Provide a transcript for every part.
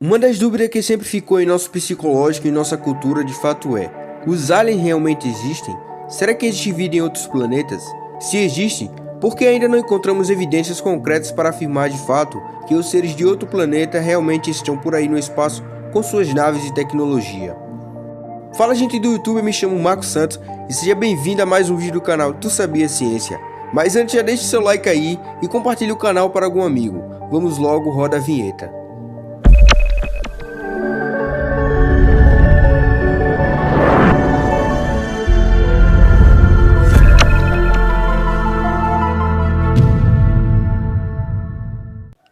Uma das dúvidas que sempre ficou em nosso psicológico e nossa cultura de fato é: os aliens realmente existem? Será que existe vida em outros planetas? Se existe, por que ainda não encontramos evidências concretas para afirmar de fato que os seres de outro planeta realmente estão por aí no espaço com suas naves e tecnologia? Fala, gente do YouTube, eu me chamo Marcos Santos e seja bem-vindo a mais um vídeo do canal Tu Sabia Ciência. Mas antes, já deixe seu like aí e compartilhe o canal para algum amigo. Vamos logo, roda a vinheta.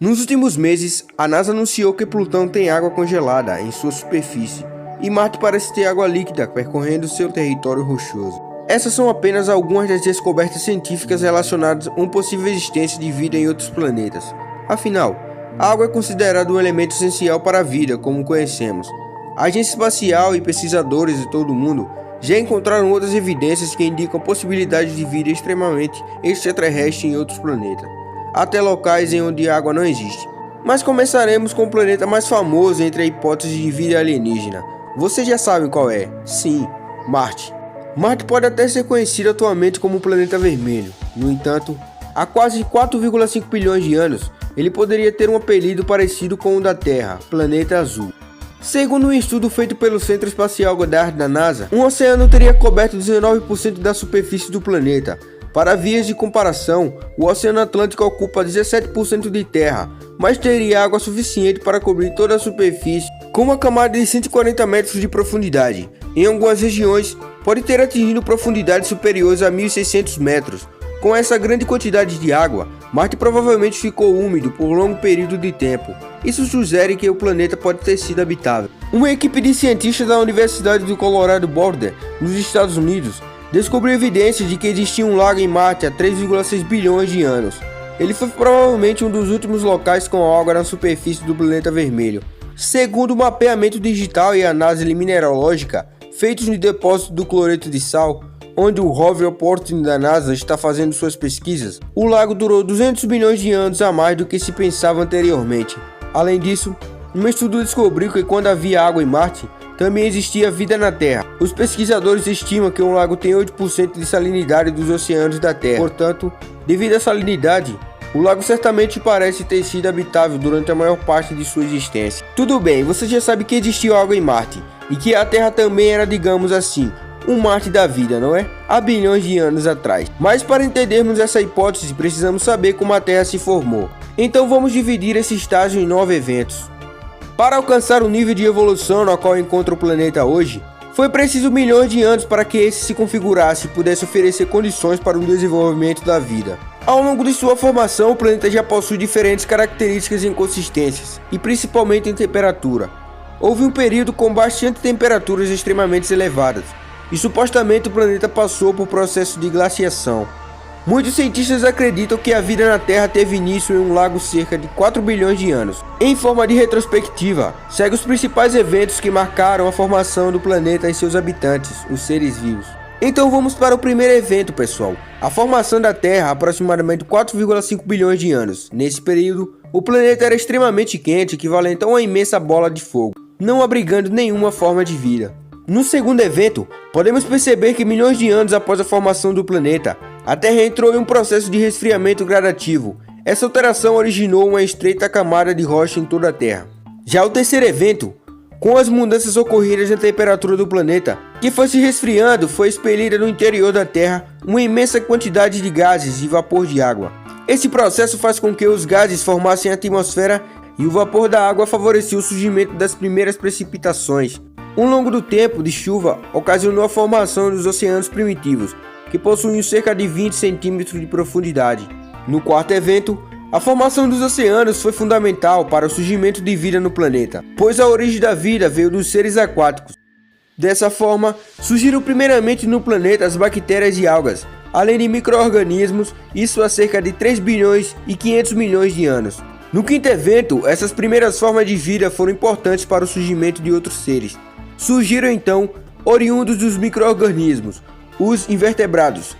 Nos últimos meses, a NASA anunciou que Plutão tem água congelada em sua superfície e Marte parece ter água líquida percorrendo seu território rochoso. Essas são apenas algumas das descobertas científicas relacionadas a uma possível existência de vida em outros planetas. Afinal, a água é considerada um elemento essencial para a vida como conhecemos. A agência espacial e pesquisadores de todo o mundo já encontraram outras evidências que indicam a possibilidade de vida extremamente extraterrestre em outros planetas, até locais em onde a água não existe. Mas começaremos com o planeta mais famoso entre a hipótese de vida alienígena. Vocês já sabem qual é? Sim, Marte. Marte pode até ser conhecido atualmente como o planeta vermelho. No entanto, há quase 4,5 bilhões de anos, ele poderia ter um apelido parecido com o da Terra, planeta azul. Segundo um estudo feito pelo Centro Espacial Goddard da NASA, um oceano teria coberto 19% da superfície do planeta. Para vias de comparação, o Oceano Atlântico ocupa 17% de terra, mas teria água suficiente para cobrir toda a superfície, com uma camada de 140 metros de profundidade. Em algumas regiões, pode ter atingido profundidades superiores a 1.600 metros. Com essa grande quantidade de água, Marte provavelmente ficou úmido por um longo período de tempo. Isso sugere que o planeta pode ter sido habitável. Uma equipe de cientistas da Universidade do Colorado Boulder, nos Estados Unidos, descobriu evidências de que existia um lago em Marte há 3,6 bilhões de anos. Ele foi provavelmente um dos últimos locais com água na superfície do planeta vermelho. Segundo o mapeamento digital e análise mineralógica feitos no depósito do cloreto de sal, onde o rover Opportunity da NASA está fazendo suas pesquisas, o lago durou 200 milhões de anos a mais do que se pensava anteriormente. Além disso, um estudo descobriu que quando havia água em Marte, também existia vida na Terra. Os pesquisadores estimam que um lago tem 8% de salinidade dos oceanos da Terra. Portanto, devido à salinidade, o lago certamente parece ter sido habitável durante a maior parte de sua existência. Tudo bem, você já sabe que existiu água em Marte, e que a Terra também era, digamos assim, um Marte da vida, não é? Há bilhões de anos atrás. Mas para entendermos essa hipótese, precisamos saber como a Terra se formou. Então vamos dividir esse estágio em 9 eventos. Para alcançar o nível de evolução no qual encontra o planeta hoje, foi preciso milhões de anos para que esse se configurasse e pudesse oferecer condições para o desenvolvimento da vida. Ao longo de sua formação, o planeta já possui diferentes características e inconsistências, e principalmente em temperatura. Houve um período com bastante temperaturas extremamente elevadas, e supostamente o planeta passou por processo de glaciação. Muitos cientistas acreditam que a vida na Terra teve início em um lago cerca de 4 bilhões de anos. Em forma de retrospectiva, segue os principais eventos que marcaram a formação do planeta e seus habitantes, os seres vivos. Então vamos para o primeiro evento, pessoal. A formação da Terra há aproximadamente 4,5 bilhões de anos. Nesse período, o planeta era extremamente quente, equivalente a uma imensa bola de fogo, não abrigando nenhuma forma de vida. No segundo evento, podemos perceber que milhões de anos após a formação do planeta, a Terra entrou em um processo de resfriamento gradativo. Essa alteração originou uma estreita camada de rocha em toda a Terra. Já o terceiro evento, com as mudanças ocorridas na temperatura do planeta, que foi se resfriando, foi expelida no interior da Terra uma imensa quantidade de gases e vapor de água. Esse processo faz com que os gases formassem a atmosfera e o vapor da água favorecia o surgimento das primeiras precipitações. Ao longo do tempo de chuva, ocasionou a formação dos oceanos primitivos, que possuem cerca de 20 centímetros de profundidade. No quarto evento, a formação dos oceanos foi fundamental para o surgimento de vida no planeta, pois a origem da vida veio dos seres aquáticos. Dessa forma, surgiram primeiramente no planeta as bactérias e algas, além de micro-organismos, isso há cerca de 3 bilhões e 500 milhões de anos. No quinto evento, essas primeiras formas de vida foram importantes para o surgimento de outros seres. Surgiram então, oriundos dos micro-organismos, os invertebrados.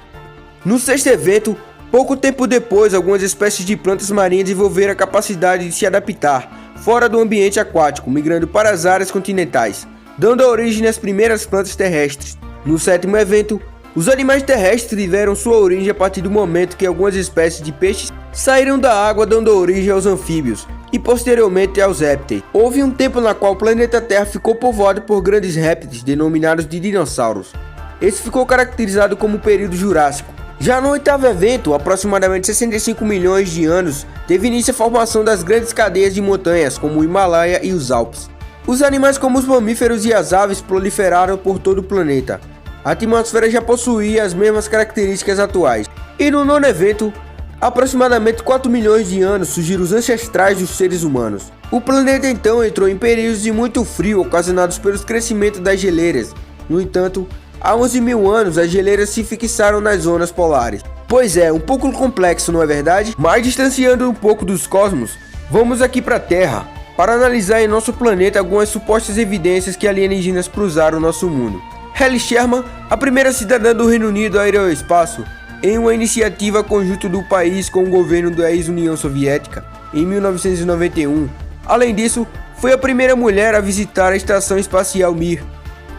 No sexto evento, pouco tempo depois, algumas espécies de plantas marinhas desenvolveram a capacidade de se adaptar, fora do ambiente aquático, migrando para as áreas continentais, dando origem às primeiras plantas terrestres. No sétimo evento, os animais terrestres tiveram sua origem a partir do momento que algumas espécies de peixes saíram da água, dando origem aos anfíbios e posteriormente aos répteis. Houve um tempo na qual o planeta Terra ficou povoado por grandes répteis denominados de dinossauros. Esse ficou caracterizado como o período Jurássico. Já no oitavo evento, aproximadamente 65 milhões de anos, teve início a formação das grandes cadeias de montanhas como o Himalaia e os Alpes. Os animais como os mamíferos e as aves proliferaram por todo o planeta. A atmosfera já possuía as mesmas características atuais. E no nono evento, aproximadamente 4 milhões de anos, surgiram os ancestrais dos seres humanos. O planeta então entrou em períodos de muito frio ocasionados pelo crescimento das geleiras. No entanto, há 11 mil anos as geleiras se fixaram nas zonas polares. Pois é, um pouco complexo, não é verdade? Mas distanciando um pouco dos cosmos, vamos aqui para a Terra, para analisar em nosso planeta algumas supostas evidências que alienígenas cruzaram o nosso mundo. Ellie Sherman, a primeira cidadã do Reino Unido a ir ao espaço, em uma iniciativa conjunta do país com o governo da ex-União Soviética, em 1991. Além disso, foi a primeira mulher a visitar a Estação Espacial Mir,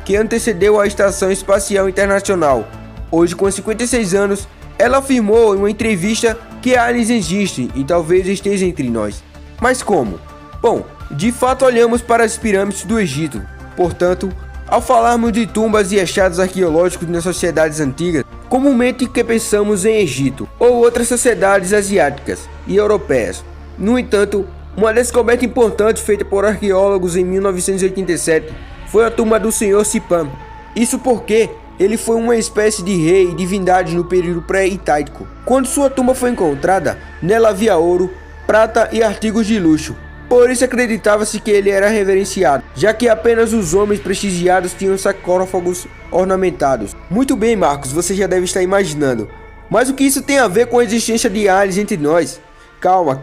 que antecedeu a Estação Espacial Internacional. Hoje, com 56 anos, ela afirmou em uma entrevista que aliens existem e talvez estejam entre nós. Mas como? Bom, de fato olhamos para as pirâmides do Egito. Portanto, ao falarmos de tumbas e achados arqueológicos nas sociedades antigas, comumente que pensamos em Egito ou outras sociedades asiáticas e europeias. No entanto, uma descoberta importante feita por arqueólogos em 1987 foi a tumba do Sr. Sipan. Isso porque ele foi uma espécie de rei e divindade no período pré-hitâico. Quando sua tumba foi encontrada, nela havia ouro, prata e artigos de luxo. Por isso acreditava-se que ele era reverenciado, já que apenas os homens prestigiados tinham sarcófagos ornamentados. Muito bem, Marcos, você já deve estar imaginando. Mas o que isso tem a ver com a existência de aliens entre nós? Calma,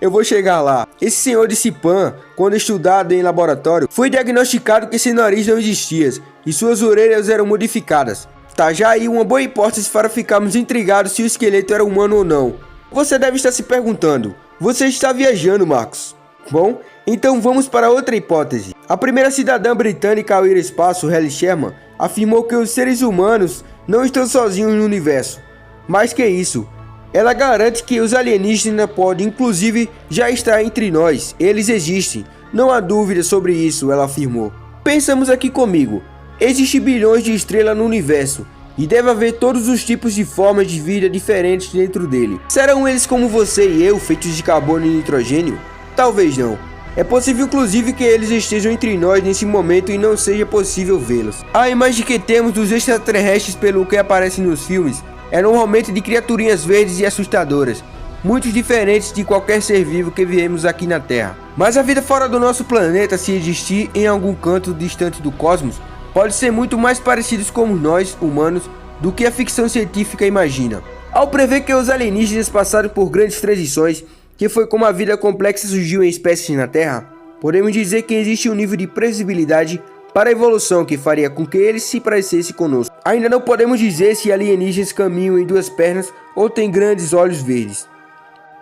eu vou chegar lá. Esse senhor de Sipan, quando estudado em laboratório, foi diagnosticado que seu nariz não existia e suas orelhas eram modificadas. Tá já aí uma boa hipótese para ficarmos intrigados se o esqueleto era humano ou não. Você deve estar se perguntando, você está viajando, Marcos? Bom, então vamos para outra hipótese. A primeira cidadã britânica ao ir ao espaço, Ellie Sherman, afirmou que os seres humanos não estão sozinhos no universo. Mais que isso, ela garante que os alienígenas podem inclusive já estar entre nós. Eles existem, não há dúvida sobre isso, ela afirmou. Pensamos aqui comigo, existem bilhões de estrelas no universo e deve haver todos os tipos de formas de vida diferentes dentro dele. Serão eles como você e eu, feitos de carbono e nitrogênio? Talvez não. É possível inclusive que eles estejam entre nós nesse momento e não seja possível vê-los. A imagem que temos dos extraterrestres pelo que aparece nos filmes é normalmente de criaturinhas verdes e assustadoras, muito diferentes de qualquer ser vivo que vemos aqui na Terra. Mas a vida fora do nosso planeta, se existir em algum canto distante do cosmos, pode ser muito mais parecidos com nós, humanos, do que a ficção científica imagina. Ao prever que os alienígenas passaram por grandes transições, que foi como a vida complexa surgiu em espécies na Terra, podemos dizer que existe um nível de previsibilidade para a evolução que faria com que eles se parecessem conosco. Ainda não podemos dizer se alienígenas caminham em duas pernas ou têm grandes olhos verdes.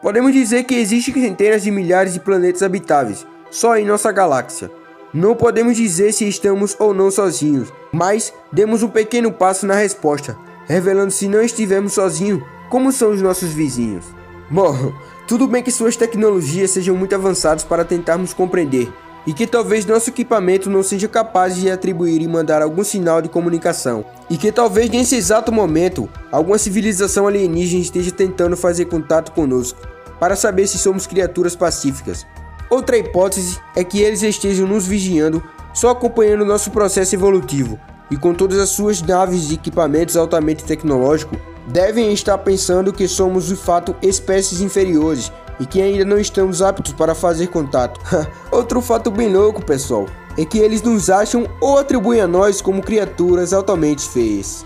Podemos dizer que existem centenas de milhares de planetas habitáveis, só em nossa galáxia. Não podemos dizer se estamos ou não sozinhos, mas demos um pequeno passo na resposta, revelando se não estivermos sozinhos, como são os nossos vizinhos. Bom, tudo bem que suas tecnologias sejam muito avançadas para tentarmos compreender, e que talvez nosso equipamento não seja capaz de atribuir e mandar algum sinal de comunicação, e que talvez nesse exato momento, alguma civilização alienígena esteja tentando fazer contato conosco, para saber se somos criaturas pacíficas. Outra hipótese é que eles estejam nos vigiando, só acompanhando nosso processo evolutivo, e com todas as suas naves e equipamentos altamente tecnológicos, devem estar pensando que somos de fato espécies inferiores e que ainda não estamos aptos para fazer contato. Outro fato bem louco, pessoal, é que eles nos acham ou atribuem a nós como criaturas altamente feias.